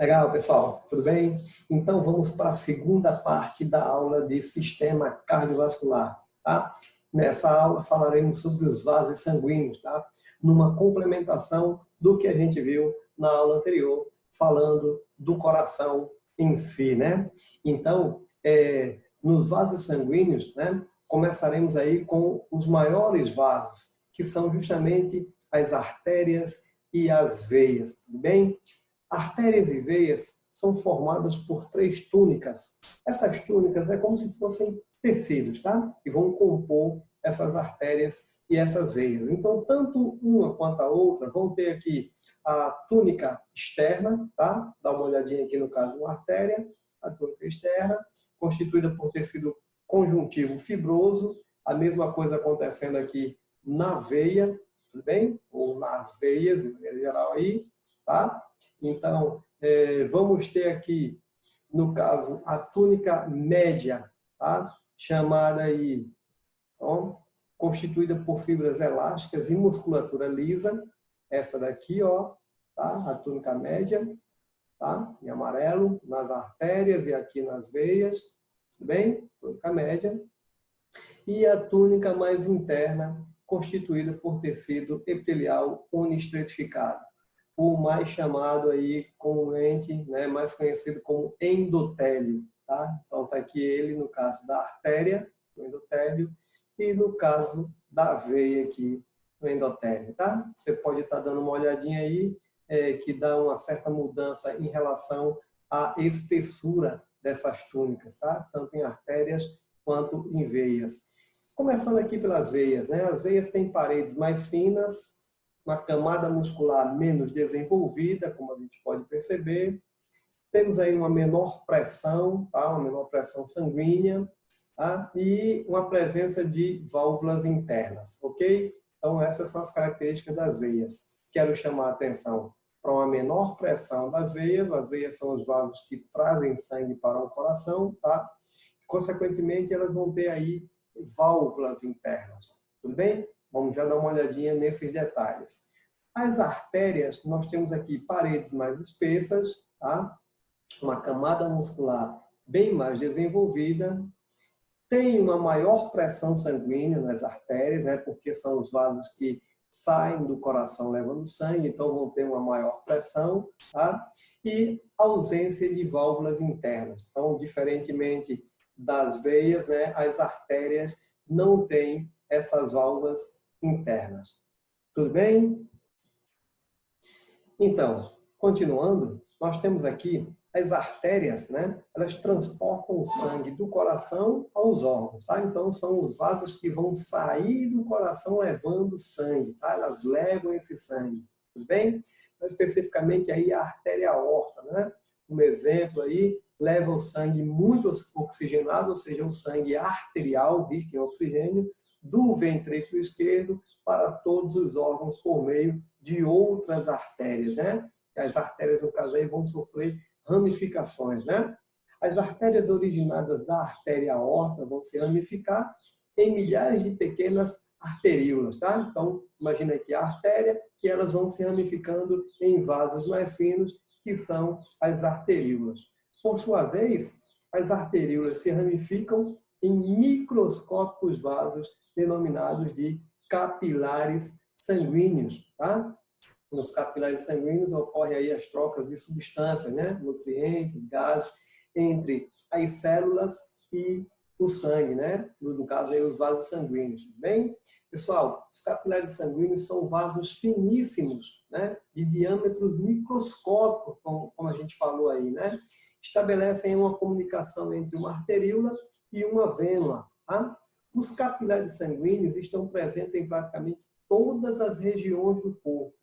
Legal, pessoal, tudo bem? Então vamos para a segunda parte da aula de sistema cardiovascular, tá? Nessa aula falaremos sobre os vasos sanguíneos, tá? Numa complementação do que a gente viu na aula anterior, falando do coração em si, né? Então, nos vasos sanguíneos, né, começaremos aí com os maiores vasos, que são justamente as artérias e as veias, tudo bem? Artérias e veias são formadas por três túnicas. Essas túnicas é como se fossem tecidos, tá? E vão compor essas artérias e essas veias. Então, tanto uma quanto a outra vão ter aqui a túnica externa, tá? Dá uma olhadinha aqui no caso, uma artéria, a túnica externa, constituída por tecido conjuntivo fibroso, a mesma coisa acontecendo aqui na veia, tudo bem? Ou nas veias, em geral aí, tá? Então, vamos ter aqui, no caso, a túnica média, tá? Chamada aí, ó, constituída por fibras elásticas e musculatura lisa. Essa daqui, ó, tá? A túnica média, tá? Em amarelo, nas artérias e aqui nas veias, tudo bem? Túnica média. E a túnica mais interna, constituída por tecido epitelial uniestratificado, o mais chamado aí comumente, né, mais conhecido como endotélio, tá? Então tá aqui ele no caso da artéria, o endotélio, e no caso da veia aqui, o endotélio, tá? Você pode estar dando uma olhadinha aí, que dá uma certa mudança em relação à espessura dessas túnicas, tá? Tanto em artérias quanto em veias. Começando aqui pelas veias, né? As veias têm paredes mais finas, uma camada muscular menos desenvolvida, como a gente pode perceber. Temos aí uma menor pressão, tá? Uma menor pressão sanguínea, tá? E uma presença de válvulas internas, ok? Então essas são as características das veias. Quero chamar a atenção para uma menor pressão das veias. As veias são os vasos que trazem sangue para o coração, tá? Consequentemente, elas vão ter aí válvulas internas, tudo bem? Vamos já dar uma olhadinha nesses detalhes. As artérias, nós temos aqui paredes mais espessas, tá? Uma camada muscular bem mais desenvolvida, tem uma maior pressão sanguínea nas artérias, né? Porque são os vasos que saem do coração levando sangue, então vão ter uma maior pressão, tá? E ausência de válvulas internas. Então, diferentemente das veias, né, as artérias não têm essas válvulas internas. Tudo bem? Então, continuando, nós temos aqui as artérias, né? Elas transportam o sangue do coração aos órgãos, tá? Então, são os vasos que vão sair do coração levando sangue, tá? Elas levam esse sangue, tudo bem? Então, especificamente aí a artéria aorta, né? Um exemplo aí, leva o sangue muito oxigenado, ou seja, o sangue arterial, rico em oxigênio, do ventrículo esquerdo para todos os órgãos por meio de outras artérias, né? As artérias, no caso aí, vão sofrer ramificações, né? As artérias originadas da artéria aorta vão se ramificar em milhares de pequenas arteríolas, tá? Então, imagina aqui a artéria e elas vão se ramificando em vasos mais finos, que são as arteríolas. Por sua vez, as arteríolas se ramificam em microscópicos vasos denominados de capilares sanguíneos, tá? Nos capilares sanguíneos ocorrem aí as trocas de substâncias, né? Nutrientes, gases, entre as células e o sangue, né? No caso aí os vasos sanguíneos, bem? Pessoal, os capilares sanguíneos são vasos finíssimos, né? De diâmetros microscópicos, como a gente falou aí, né? Estabelecem uma comunicação entre uma arteríola e uma vênula, tá? Os capilares sanguíneos estão presentes em praticamente todas as regiões do corpo.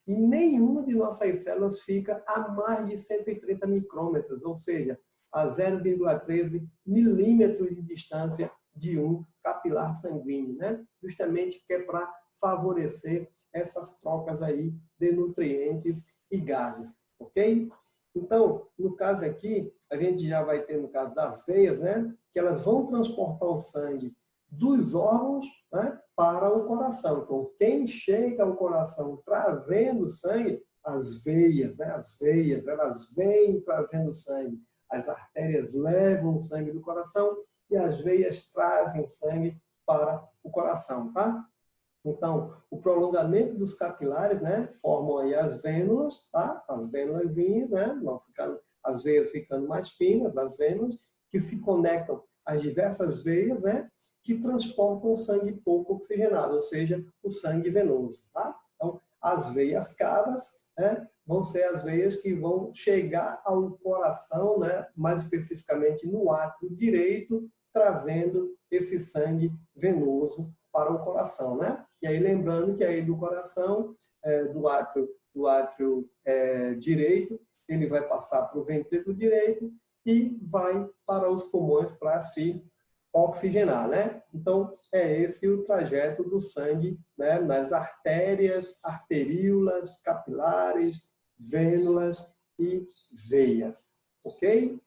E nenhuma de nossas células fica a mais de 130 micrômetros, ou seja, a 0,13 milímetros de distância de um capilar sanguíneo, né? Justamente que é para favorecer essas trocas aí de nutrientes e gases, ok? Então, no caso aqui, a gente já vai ter no caso das veias, né? Que elas vão transportar o sangue dos órgãos, né, para o coração. Então, quem chega ao coração trazendo sangue as veias, né? As veias, elas vêm trazendo sangue. As artérias levam o sangue do coração e as veias trazem sangue para o coração, tá? Então, o prolongamento dos capilares, né, formam aí as vênulas, tá? As vênulazinhas, né, vão ficando, as veias ficando mais finas, as vênulas, que se conectam às diversas veias, né, que transportam o sangue pouco oxigenado, ou seja, o sangue venoso, tá? Então, as veias cavas, né, vão ser as veias que vão chegar ao coração, né, mais especificamente no átrio direito, trazendo esse sangue venoso para o coração, né? E aí lembrando que aí do coração, do átrio direito, ele vai passar para o ventrículo direito e vai para os pulmões para se oxigenar, né? Então, é esse o trajeto do sangue, né? Nas artérias, arteríolas, capilares, vênulas e veias, ok?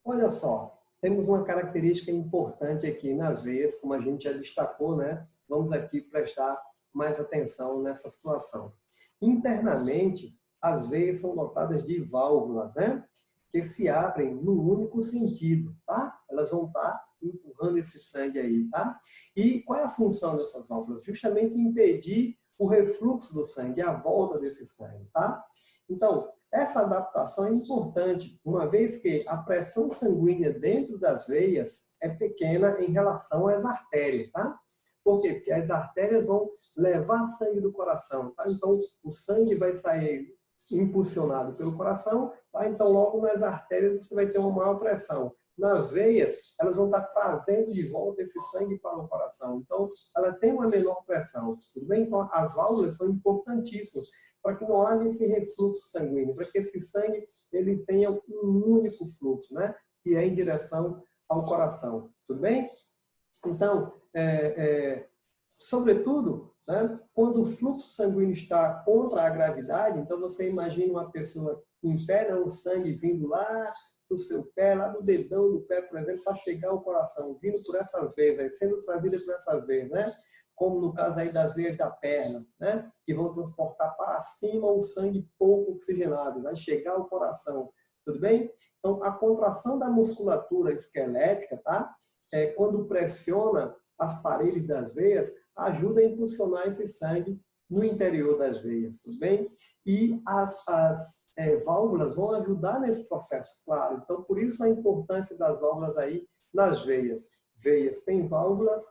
Olha só, temos uma característica importante aqui nas veias, como a gente já destacou, né? Vamos aqui prestar mais atenção nessa situação. Internamente, as veias são dotadas de válvulas, né? Que se abrem num único sentido, tá? Elas vão estar empurrando esse sangue aí, tá? E qual é a função dessas válvulas? Justamente impedir o refluxo do sangue, a volta desse sangue, tá? Então, essa adaptação é importante, uma vez que a pressão sanguínea dentro das veias é pequena em relação às artérias, tá? Por quê? Porque as artérias vão levar sangue do coração, tá? Então, o sangue vai sair impulsionado pelo coração, tá? Então, logo nas artérias você vai ter uma maior pressão. Nas veias, elas vão estar trazendo de volta esse sangue para o coração. Então, ela tem uma menor pressão, tudo bem? Então, as válvulas são importantíssimas para que não haja esse refluxo sanguíneo, para que esse sangue ele tenha um único fluxo, né? Que é em direção ao coração. Tudo bem? Então, sobretudo, né, quando o fluxo sanguíneo está contra a gravidade, então você imagina uma pessoa em pé, né, o sangue vindo lá do seu pé, lá do dedão do pé, por exemplo, para chegar ao coração, vindo por essas veias, sendo trazida por essas veias, né? Como no caso aí das veias da perna, né? Que vão transportar para cima o sangue pouco oxigenado, vai chegar ao coração, tudo bem? Então, a contração da musculatura esquelética, tá? Quando pressiona as paredes das veias, ajuda a impulsionar esse sangue no interior das veias, tudo bem? E as válvulas vão ajudar nesse processo, claro. Então, por isso a importância das válvulas aí nas veias. Veias têm válvulas,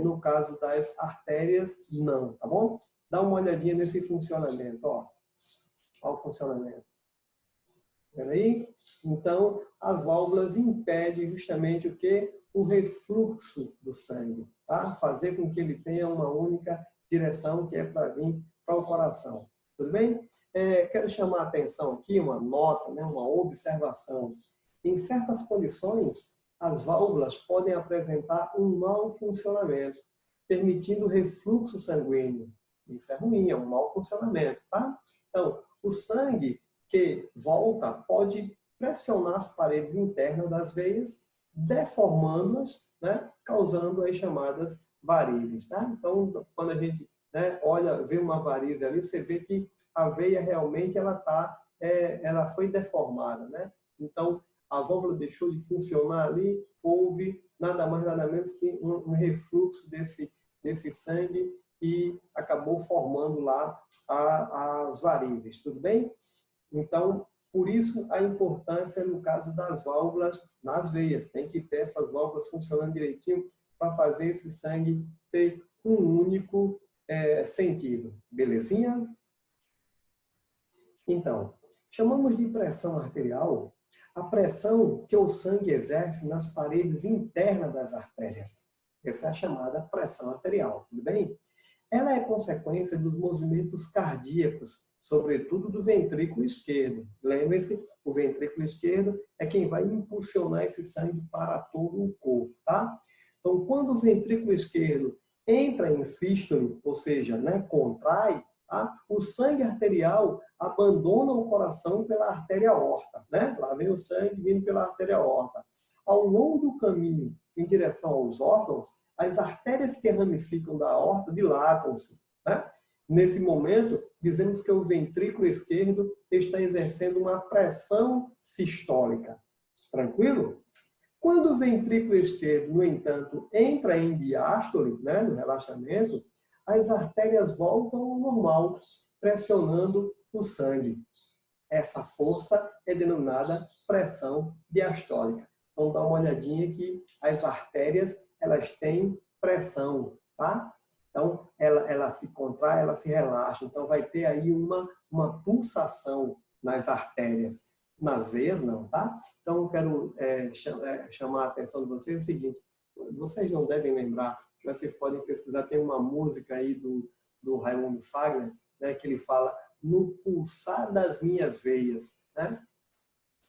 no caso das artérias, não, tá bom? Dá uma olhadinha nesse funcionamento, ó. Olha o funcionamento. Vendo aí? Então, as válvulas impedem justamente o quê? O refluxo do sangue, tá? Fazer com que ele tenha uma única direção, que é para vir para o coração. Tudo bem? Quero chamar a atenção aqui, uma nota, né? Uma observação. Em certas condições, as válvulas podem apresentar um mau funcionamento, permitindo refluxo sanguíneo. Isso é ruim, é um mau funcionamento, tá? Então, o sangue que volta pode pressionar as paredes internas das veias, deformando-as, né, causando as chamadas varizes, tá? Então, quando a gente, né, olha, vê uma varize ali, você vê que a veia realmente ela foi deformada, né? Então, a válvula deixou de funcionar ali, houve nada mais nada menos que um refluxo desse sangue e acabou formando lá as varizes, tudo bem? Então, por isso a importância no caso das válvulas nas veias. Tem que ter essas válvulas funcionando direitinho para fazer esse sangue ter um único sentido. Belezinha? Então, chamamos de pressão arterial a pressão que o sangue exerce nas paredes internas das artérias. Essa é a chamada pressão arterial, tudo bem? Ela é consequência dos movimentos cardíacos, sobretudo do ventrículo esquerdo. Lembre-se, o ventrículo esquerdo é quem vai impulsionar esse sangue para todo o corpo, tá? Então, quando o ventrículo esquerdo entra em sístole, ou seja, né, contrai, tá? O sangue arterial abandona o coração pela artéria aorta, né? Lá vem o sangue vindo pela artéria aorta. Ao longo do caminho em direção aos órgãos, as artérias que ramificam da aorta dilatam-se, né? Nesse momento, dizemos que o ventrículo esquerdo está exercendo uma pressão sistólica. Tranquilo? Quando o ventrículo esquerdo, no entanto, entra em diástole, né, no relaxamento, as artérias voltam ao normal, pressionando o sangue. Essa força é denominada pressão diastólica. Então, dá uma olhadinha que as artérias, elas têm pressão, tá? Então, ela se contrai, ela se relaxa. Então, vai ter aí uma pulsação nas artérias. Nas veias, não, tá? Então, eu quero chamar a atenção de vocês o seguinte, vocês não devem lembrar, vocês podem pesquisar, tem uma música aí do Raimundo Fagner, né, que ele fala no pulsar das minhas veias, né?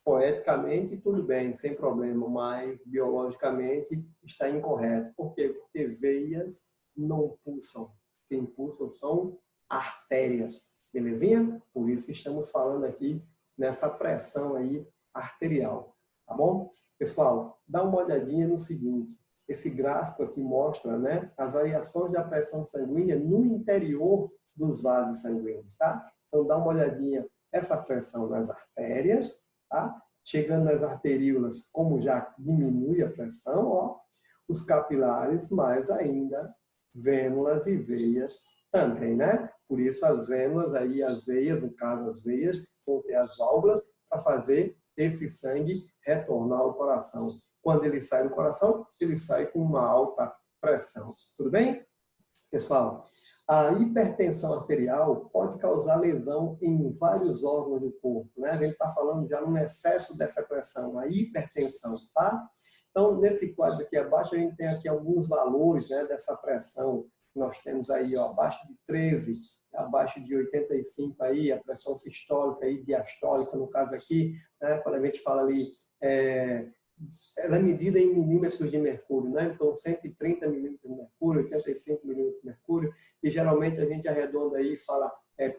Poeticamente, tudo bem, sem problema, mas biologicamente está incorreto. Por quê? Porque veias não pulsam. Quem pulsam são artérias, belezinha? Por isso estamos falando aqui nessa pressão aí arterial, tá bom? Pessoal, dá uma olhadinha no seguinte, esse gráfico aqui mostra, né, as variações da pressão sanguínea no interior dos vasos sanguíneos, tá? Então, dá uma olhadinha, essa pressão nas artérias, tá? Chegando nas arteríolas, como já diminui a pressão, ó, os capilares, mais ainda, vênulas e veias também, né? Por isso as vênulas, aí as veias, no caso as veias, vão ter as válvulas para fazer esse sangue retornar ao coração. Quando ele sai do coração, ele sai com uma alta pressão. Tudo bem? Pessoal, a hipertensão arterial pode causar lesão em vários órgãos do corpo, né? A gente está falando já num excesso dessa pressão, a hipertensão, tá? Então, nesse quadro aqui abaixo, a gente tem aqui alguns valores, né, dessa pressão. Nós temos aí, ó, abaixo de 13, abaixo de 85 aí, a pressão sistólica e diastólica, no caso aqui, né, quando a gente fala ali, ela é medida em milímetros de mercúrio, né? Então, 130 milímetros de mercúrio, 85 milímetros de mercúrio, e geralmente a gente arredonda aí e fala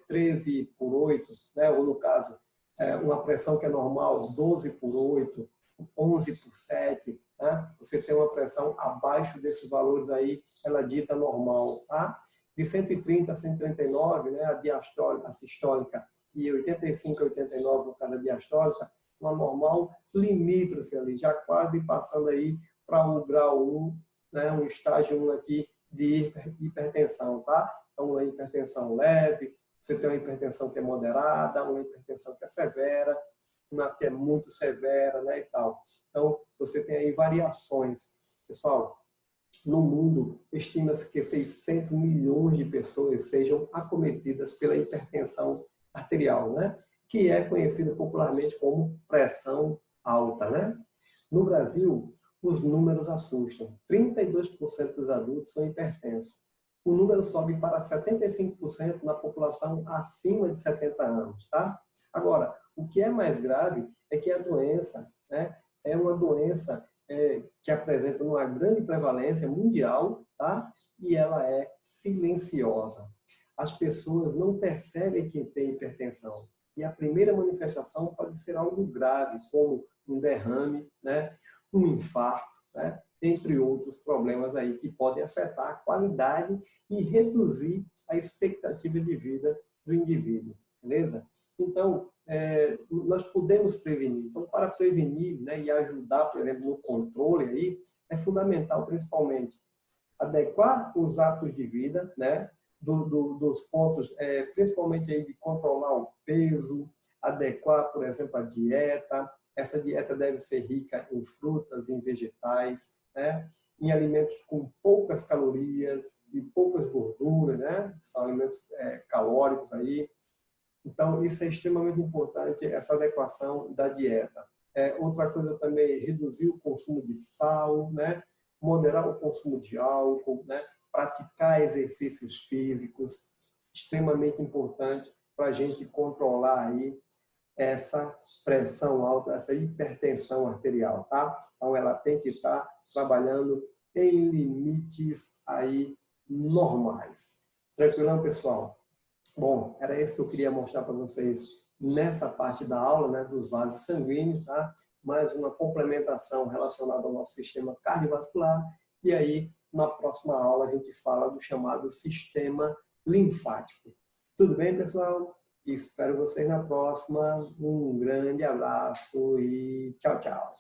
13 por 8, né? Ou no caso, uma pressão que é normal, 12 por 8, 11 por 7, né? Você tem uma pressão abaixo desses valores aí, ela dita normal, tá? De 130 a 139, né? A diastólica, a sistólica, e 85 a 89, no caso da diastólica, uma normal limítrofe ali, já quase passando aí para o grau 1, né, um estágio 1 aqui de hipertensão, tá? Então, uma hipertensão leve, você tem uma hipertensão que é moderada, uma hipertensão que é severa, uma que é muito severa, né, e tal. Então, você tem aí variações. Pessoal, no mundo, estima-se que 600 milhões de pessoas sejam acometidas pela hipertensão arterial, né? Que é conhecida popularmente como pressão alta, né? No Brasil, os números assustam. 32% dos adultos são hipertensos. O número sobe para 75% na população acima de 70 anos, tá? Agora, o que é mais grave é que a doença, né, é uma doença que apresenta uma grande prevalência mundial, tá? E ela é silenciosa. As pessoas não percebem que tem hipertensão. E a primeira manifestação pode ser algo grave, como um derrame, né? Um infarto, né? Entre outros problemas aí que podem afetar a qualidade e reduzir a expectativa de vida do indivíduo, beleza? Então, nós podemos prevenir. Então, para prevenir, né, e ajudar, por exemplo, no controle aí, é fundamental, principalmente, adequar os hábitos de vida, né? Dos pontos, principalmente aí de controlar o peso, adequar, por exemplo, a dieta. Essa dieta deve ser rica em frutas, em vegetais, né? Em alimentos com poucas calorias e poucas gorduras, né? São alimentos calóricos aí. Então, isso é extremamente importante, essa adequação da dieta. Outra coisa também, reduzir o consumo de sal, né? Moderar o consumo de álcool, né? Praticar exercícios físicos, extremamente importante para a gente controlar aí essa pressão alta, essa hipertensão arterial, tá? Então, ela tem que estar trabalhando em limites aí normais. Tranquilão, pessoal? Bom, era isso que eu queria mostrar para vocês nessa parte da aula, né, dos vasos sanguíneos, tá? Mais uma complementação relacionada ao nosso sistema cardiovascular. E aí, na próxima aula, a gente fala do chamado sistema linfático. Tudo bem, pessoal? Espero vocês na próxima. Um grande abraço e tchau, tchau.